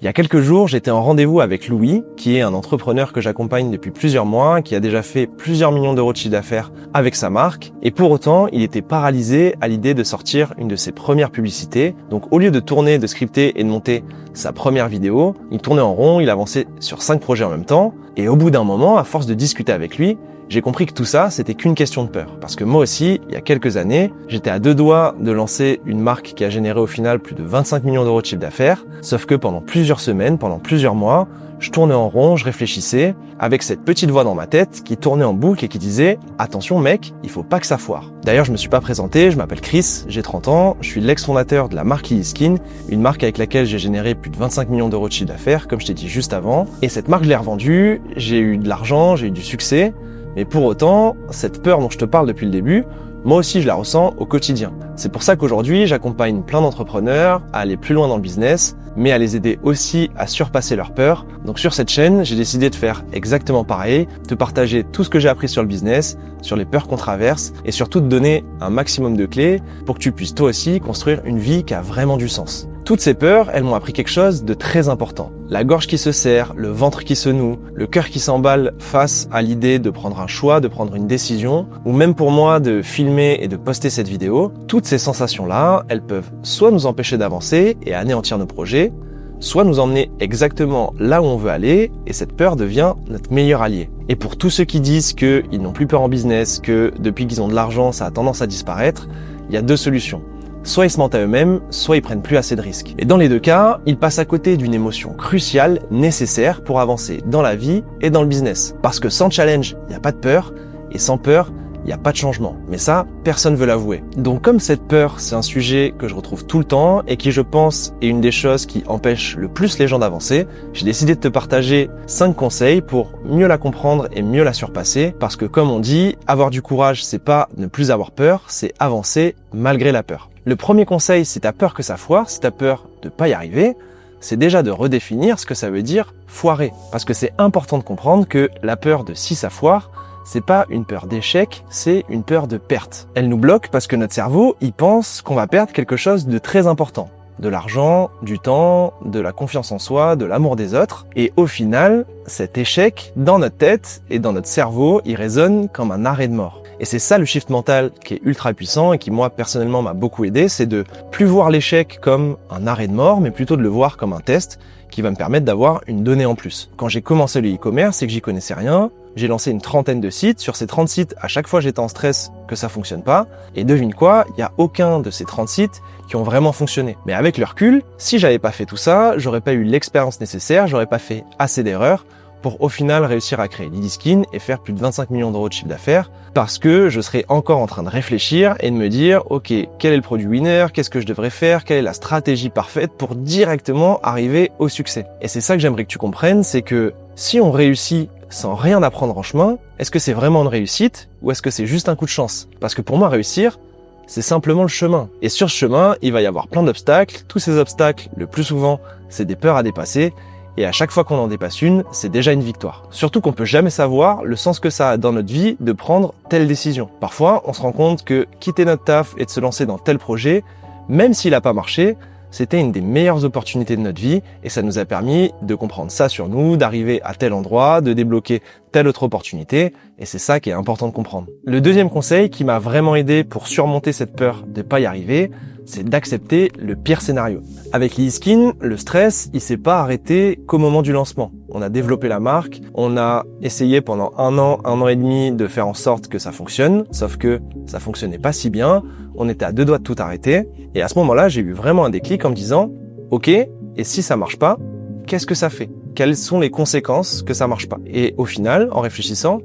Il y a quelques jours, j'étais en rendez-vous avec Louis, qui est un entrepreneur que j'accompagne depuis plusieurs mois, qui a déjà fait plusieurs millions d'euros de chiffre d'affaires avec sa marque, et pour autant, il était paralysé à l'idée de sortir une de ses premières publicités. Donc au lieu de tourner, de scripter et de monter sa première vidéo, il tournait en rond, il avançait sur 5 projets en même temps, et au bout d'un moment, à force de discuter avec lui, j'ai compris que tout ça, c'était qu'une question de peur. Parce que moi aussi, il y a quelques années, j'étais à 2 doigts de lancer une marque qui a généré au final plus de 25 millions d'euros de chiffre d'affaires. Sauf que pendant plusieurs semaines, pendant plusieurs mois, je tournais en rond, je réfléchissais, avec cette petite voix dans ma tête qui tournait en boucle et qui disait « Attention mec, il faut pas que ça foire ». D'ailleurs, je me suis pas présenté, je m'appelle Chris, j'ai 30 ans, je suis l'ex-fondateur de la marque Skin, une marque avec laquelle j'ai généré plus de 25 millions d'euros de chiffre d'affaires, comme je t'ai dit juste avant. Et cette marque, je l'ai revendue, j'ai eu de l'argent, j'ai eu du succès. Mais pour autant, cette peur dont je te parle depuis le début, moi aussi je la ressens au quotidien. C'est pour ça qu'aujourd'hui, j'accompagne plein d'entrepreneurs à aller plus loin dans le business, mais à les aider aussi à surpasser leurs peurs. Donc sur cette chaîne, j'ai décidé de faire exactement pareil, te partager tout ce que j'ai appris sur le business, sur les peurs qu'on traverse, et surtout te donner un maximum de clés pour que tu puisses toi aussi construire une vie qui a vraiment du sens. Toutes ces peurs, elles m'ont appris quelque chose de très important. La gorge qui se serre, le ventre qui se noue, le cœur qui s'emballe face à l'idée de prendre un choix, de prendre une décision, ou même pour moi de filmer et de poster cette vidéo, toutes ces sensations-là, elles peuvent soit nous empêcher d'avancer et anéantir nos projets, soit nous emmener exactement là où on veut aller, et cette peur devient notre meilleur allié. Et pour tous ceux qui disent qu'ils n'ont plus peur en business, que depuis qu'ils ont de l'argent, ça a tendance à disparaître, il y a 2 solutions. Soit ils se mentent à eux-mêmes, soit ils prennent plus assez de risques. Et dans les 2 cas, ils passent à côté d'une émotion cruciale, nécessaire pour avancer dans la vie et dans le business. Parce que sans challenge, il n'y a pas de peur, et sans peur, il n'y a pas de changement. Mais ça, personne ne veut l'avouer. Donc comme cette peur, c'est un sujet que je retrouve tout le temps et qui, je pense, est une des choses qui empêche le plus les gens d'avancer, j'ai décidé de te partager 5 conseils pour mieux la comprendre et mieux la surpasser. Parce que comme on dit, avoir du courage, c'est pas ne plus avoir peur, c'est avancer malgré la peur. Le premier conseil, si t'as peur que ça foire, si t'as peur de pas y arriver, c'est déjà de redéfinir ce que ça veut dire foirer. Parce que c'est important de comprendre que la peur de si ça foire, c'est pas une peur d'échec, c'est une peur de perte. Elle nous bloque parce que notre cerveau, il pense qu'on va perdre quelque chose de très important. De l'argent, du temps, de la confiance en soi, de l'amour des autres. Et au final, cet échec, dans notre tête et dans notre cerveau, il résonne comme un arrêt de mort. Et c'est ça le shift mental qui est ultra puissant et qui moi personnellement m'a beaucoup aidé, c'est de plus voir l'échec comme un arrêt de mort, mais plutôt de le voir comme un test qui va me permettre d'avoir une donnée en plus. Quand j'ai commencé le e-commerce et que j'y connaissais rien, j'ai lancé une 30aine de sites. Sur ces 30 sites, à chaque fois j'étais en stress que ça fonctionne pas. Et devine quoi, il n'y a aucun de ces 30 sites qui ont vraiment fonctionné. Mais avec le recul, si j'avais pas fait tout ça, j'aurais pas eu l'expérience nécessaire, j'aurais pas fait assez d'erreurs pour au final réussir à créer Skin et faire plus de 25 millions d'euros de chiffre d'affaires parce que je serais encore en train de réfléchir et de me dire ok, quel est le produit winner, qu'est-ce que je devrais faire, quelle est la stratégie parfaite pour directement arriver au succès. Et c'est ça que j'aimerais que tu comprennes, c'est que si on réussit sans rien apprendre en chemin, est-ce que c'est vraiment une réussite ou est-ce que c'est juste un coup de chance? Parce que pour moi, réussir, c'est simplement le chemin. Et sur ce chemin, il va y avoir plein d'obstacles. Tous ces obstacles, le plus souvent, c'est des peurs à dépasser. Et à chaque fois qu'on en dépasse une, c'est déjà une victoire. Surtout qu'on peut jamais savoir le sens que ça a dans notre vie de prendre telle décision. Parfois, on se rend compte que quitter notre taf et de se lancer dans tel projet, même s'il n'a pas marché, c'était une des meilleures opportunités de notre vie et ça nous a permis de comprendre ça sur nous, d'arriver à tel endroit, de débloquer telle autre opportunité et c'est ça qui est important de comprendre. Le deuxième conseil qui m'a vraiment aidé pour surmonter cette peur de pas y arriver, c'est d'accepter le pire scénario. Avec Skin, le stress, il s'est pas arrêté qu'au moment du lancement. On a développé la marque, on a essayé pendant 1 an et demi de faire en sorte que ça fonctionne, sauf que ça fonctionnait pas si bien, on était à 2 doigts de tout arrêter, et à ce moment-là, j'ai eu vraiment un déclic en me disant « Ok, et si ça marche pas, qu'est-ce que ça fait? Quelles sont les conséquences que ça marche pas ?» Et au final, en réfléchissant,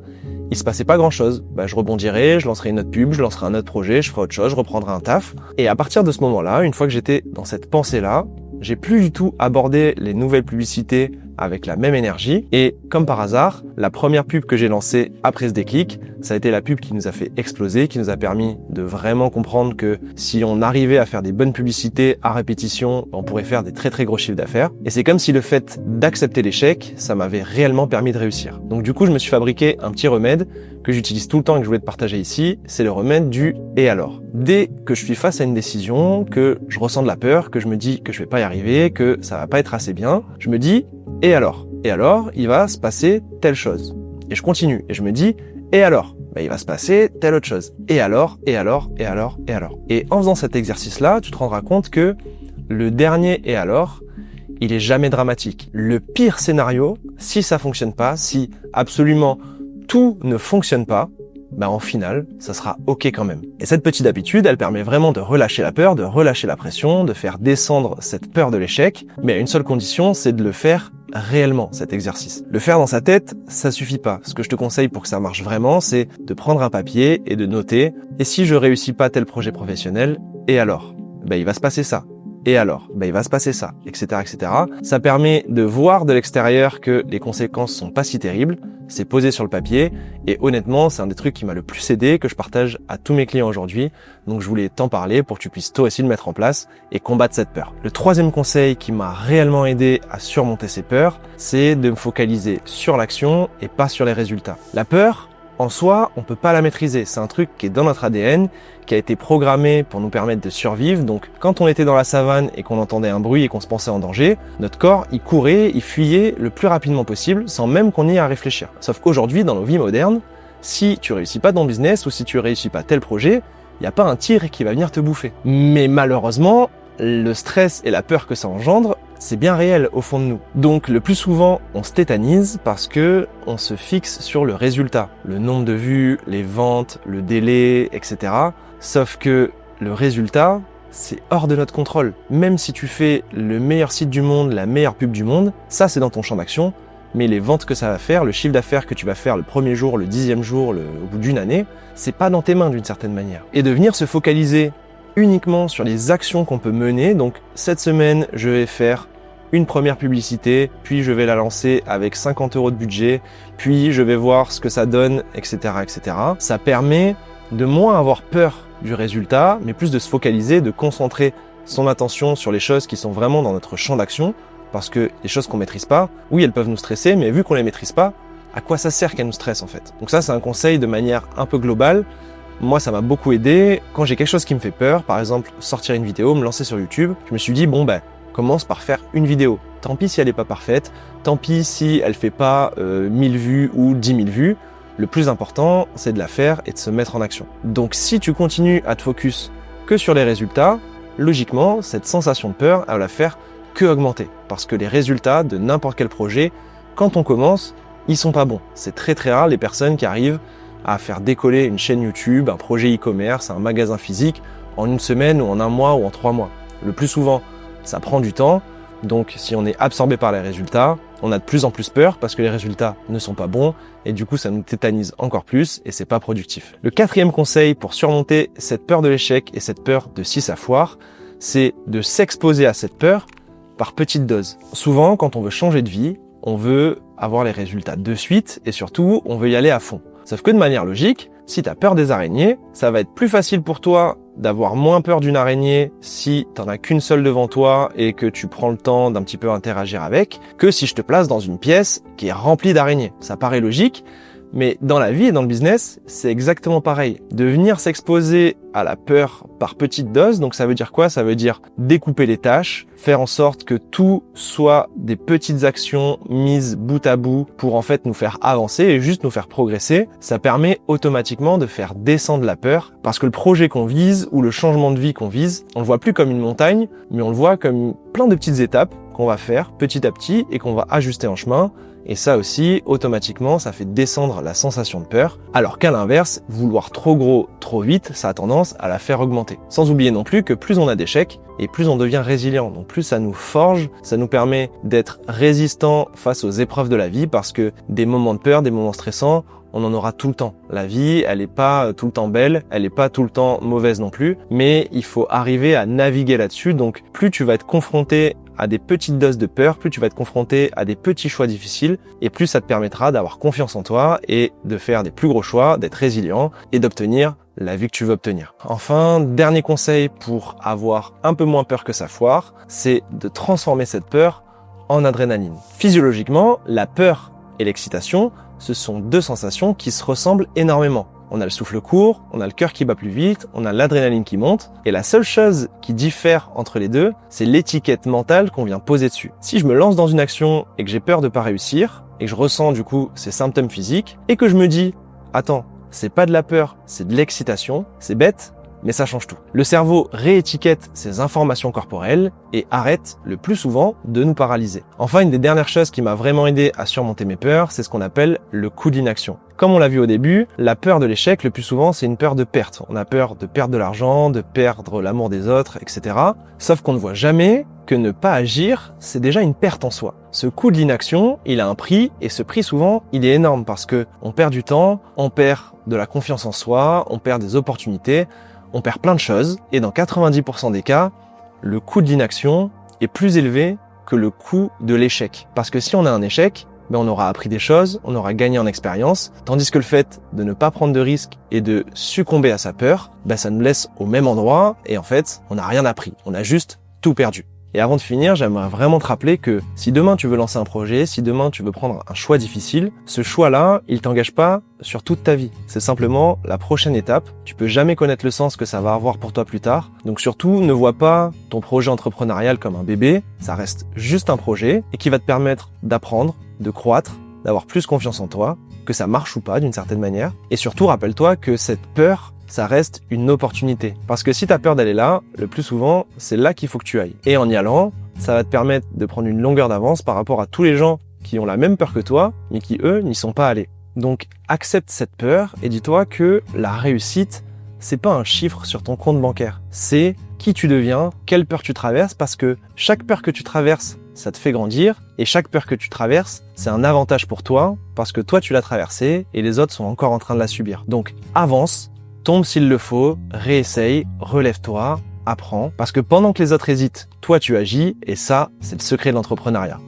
il se passait pas grand-chose. Je rebondirais, je lancerais une autre pub, je lancerais un autre projet, je ferais autre chose, je reprendrais un taf. Et à partir de ce moment-là, une fois que j'étais dans cette pensée-là, j'ai plus du tout abordé les nouvelles publicités avec la même énergie. Et comme par hasard, la première pub que j'ai lancée après ce déclic, ça a été la pub qui nous a fait exploser, qui nous a permis de vraiment comprendre que si on arrivait à faire des bonnes publicités à répétition, on pourrait faire des très gros chiffres d'affaires. Et c'est comme si le fait d'accepter l'échec, ça m'avait réellement permis de réussir. Donc du coup, je me suis fabriqué un petit remède que j'utilise tout le temps et que je voulais te partager ici, c'est le remède du « et alors ». Dès que je suis face à une décision, que je ressens de la peur, que je me dis que je vais pas y arriver, que ça va pas être assez bien, je me dis « et alors ?» Et alors, il va se passer telle chose. Et je continue et je me dis « et alors ?» Il va se passer telle autre chose. Et alors, et alors, et alors, et alors. Et en faisant cet exercice-là, tu te rendras compte que le dernier « et alors », il est jamais dramatique. Le pire scénario, si ça fonctionne pas, si absolument tout ne fonctionne pas, en final, ça sera OK quand même. Et cette petite habitude, elle permet vraiment de relâcher la peur, de relâcher la pression, de faire descendre cette peur de l'échec, mais à une seule condition, c'est de le faire réellement, cet exercice. Le faire dans sa tête, ça suffit pas. Ce que je te conseille pour que ça marche vraiment, c'est de prendre un papier et de noter « et si je réussis pas tel projet professionnel, et alors ?» Il va se passer ça. Et alors, il va se passer ça, etc., etc. Ça permet de voir de l'extérieur que les conséquences sont pas si terribles. C'est posé sur le papier. Et honnêtement, c'est un des trucs qui m'a le plus aidé, que je partage à tous mes clients aujourd'hui. Donc, je voulais t'en parler pour que tu puisses toi aussi le mettre en place et combattre cette peur. Le troisième conseil qui m'a réellement aidé à surmonter ces peurs, c'est de me focaliser sur l'action et pas sur les résultats. La peur, en soi, on peut pas la maîtriser. C'est un truc qui est dans notre ADN, qui a été programmé pour nous permettre de survivre. Donc, quand on était dans la savane et qu'on entendait un bruit et qu'on se pensait en danger, notre corps, il courait, il fuyait le plus rapidement possible, sans même qu'on y ait à réfléchir. Sauf qu'aujourd'hui, dans nos vies modernes, si tu réussis pas ton business ou si tu réussis pas tel projet, il n'y a pas un tigre qui va venir te bouffer. Mais malheureusement, le stress et la peur que ça engendre, c'est bien réel au fond de nous. Donc le plus souvent, on se tétanise parce que on se fixe sur le résultat, le nombre de vues, les ventes, le délai, etc. Sauf que le résultat, c'est hors de notre contrôle. Même si tu fais le meilleur site du monde, la meilleure pub du monde, ça c'est dans ton champ d'action, mais les ventes que ça va faire, le chiffre d'affaires que tu vas faire le premier jour, le 10e jour, au bout d'une année, c'est pas dans tes mains d'une certaine manière. Et de venir se focaliser uniquement sur les actions qu'on peut mener. Donc cette semaine, je vais faire une première publicité, puis je vais la lancer avec 50 € de budget, puis je vais voir ce que ça donne, etc., etc. Ça permet de moins avoir peur du résultat, mais plus de se focaliser, de concentrer son attention sur les choses qui sont vraiment dans notre champ d'action, parce que les choses qu'on maîtrise pas, oui, elles peuvent nous stresser, mais vu qu'on les maîtrise pas, à quoi ça sert qu'elles nous stressent en fait? Donc ça, c'est un conseil de manière un peu globale. Moi, ça m'a beaucoup aidé. Quand j'ai quelque chose qui me fait peur, par exemple, sortir une vidéo, me lancer sur YouTube, je me suis dit, commence par faire une vidéo. Tant pis si elle n'est pas parfaite, tant pis si elle fait pas 1000 vues ou 10 000 vues. Le plus important, c'est de la faire et de se mettre en action. Donc si tu continues à te focus que sur les résultats, logiquement, cette sensation de peur, elle va faire que augmenter. Parce que les résultats de n'importe quel projet, quand on commence, ils sont pas bons. C'est très rare les personnes qui arrivent à faire décoller une chaîne YouTube, un projet e-commerce, un magasin physique en une semaine ou en un mois ou en 3 mois. Le plus souvent, ça prend du temps. Donc si on est absorbé par les résultats, on a de plus en plus peur parce que les résultats ne sont pas bons et du coup ça nous tétanise encore plus et c'est pas productif. Le quatrième conseil pour surmonter cette peur de l'échec et cette peur de si ça foire, c'est de s'exposer à cette peur par petites doses. Souvent, quand on veut changer de vie, on veut avoir les résultats de suite et surtout, on veut y aller à fond. Sauf que de manière logique, si tu as peur des araignées, ça va être plus facile pour toi d'avoir moins peur d'une araignée si t'en as qu'une seule devant toi et que tu prends le temps d'un petit peu interagir avec, que si je te place dans une pièce qui est remplie d'araignées. Ça paraît logique, mais dans la vie et dans le business, c'est exactement pareil. De venir s'exposer à la peur par petites doses, donc ça veut dire quoi? Ça veut dire découper les tâches, faire en sorte que tout soit des petites actions mises bout à bout pour en fait nous faire avancer et juste nous faire progresser. Ça permet automatiquement de faire descendre la peur parce que le projet qu'on vise ou le changement de vie qu'on vise, on le voit plus comme une montagne, mais on le voit comme plein de petites étapes qu'on va faire petit à petit et qu'on va ajuster en chemin. Et ça aussi, automatiquement, ça fait descendre la sensation de peur. Alors qu'à l'inverse, vouloir trop gros, trop vite, ça a tendance à la faire augmenter. Sans oublier non plus que plus on a d'échecs, et plus on devient résilient. Donc plus ça nous forge, ça nous permet d'être résistant face aux épreuves de la vie, parce que des moments de peur, des moments stressants, on en aura tout le temps. La vie, elle est pas tout le temps belle, elle est pas tout le temps mauvaise non plus, mais il faut arriver à naviguer là-dessus. Donc plus tu vas être confronté à des petites doses de peur, plus tu vas être confronté à des petits choix difficiles, et plus ça te permettra d'avoir confiance en toi et de faire des plus gros choix, d'être résilient et d'obtenir la vie que tu veux obtenir. Enfin, dernier conseil pour avoir un peu moins peur que ça foire, c'est de transformer cette peur en adrénaline. Physiologiquement, la peur et l'excitation, ce sont deux sensations qui se ressemblent énormément. On a le souffle court, on a le cœur qui bat plus vite, on a l'adrénaline qui monte, et la seule chose qui diffère entre les deux, c'est l'étiquette mentale qu'on vient poser dessus. Si je me lance dans une action et que j'ai peur de pas réussir, et que je ressens du coup ces symptômes physiques, et que je me dis « Attends, c'est pas de la peur, c'est de l'excitation », c'est bête, mais ça change tout. Le cerveau réétiquette ces informations corporelles et arrête le plus souvent de nous paralyser. Enfin, une des dernières choses qui m'a vraiment aidé à surmonter mes peurs, c'est ce qu'on appelle le coup d'inaction. Comme on l'a vu au début, la peur de l'échec, le plus souvent, c'est une peur de perte. On a peur de perdre de l'argent, de perdre l'amour des autres, etc. Sauf qu'on ne voit jamais que ne pas agir, c'est déjà une perte en soi. Ce coup de l'inaction, il a un prix, et ce prix, souvent, il est énorme parce que on perd du temps, on perd de la confiance en soi, on perd des opportunités, on perd plein de choses, et dans 90% des cas, le coût de l'inaction est plus élevé que le coût de l'échec. Parce que si on a un échec, on aura appris des choses, on aura gagné en expérience, tandis que le fait de ne pas prendre de risques et de succomber à sa peur, ça nous laisse au même endroit, et en fait, on n'a rien appris, on a juste tout perdu. Et avant de finir, j'aimerais vraiment te rappeler que si demain tu veux lancer un projet, si demain tu veux prendre un choix difficile, ce choix-là, il t'engage pas sur toute ta vie. C'est simplement la prochaine étape. Tu peux jamais connaître le sens que ça va avoir pour toi plus tard. Donc surtout, ne vois pas ton projet entrepreneurial comme un bébé. Ça reste juste un projet et qui va te permettre d'apprendre, de croître, d'avoir plus confiance en toi, que ça marche ou pas d'une certaine manière. Et surtout, rappelle-toi que cette peur, ça reste une opportunité. Parce que si tu as peur d'aller là, le plus souvent, c'est là qu'il faut que tu ailles. Et en y allant, ça va te permettre de prendre une longueur d'avance par rapport à tous les gens qui ont la même peur que toi, mais qui, eux, n'y sont pas allés. Donc, accepte cette peur et dis-toi que la réussite, c'est pas un chiffre sur ton compte bancaire. C'est qui tu deviens, quelle peur tu traverses, parce que chaque peur que tu traverses, ça te fait grandir, et chaque peur que tu traverses, c'est un avantage pour toi, parce que toi, tu l'as traversée, et les autres sont encore en train de la subir. Donc, avance, tombe s'il le faut, réessaye, relève-toi, apprends, parce que pendant que les autres hésitent, toi tu agis, et ça, c'est le secret de l'entrepreneuriat.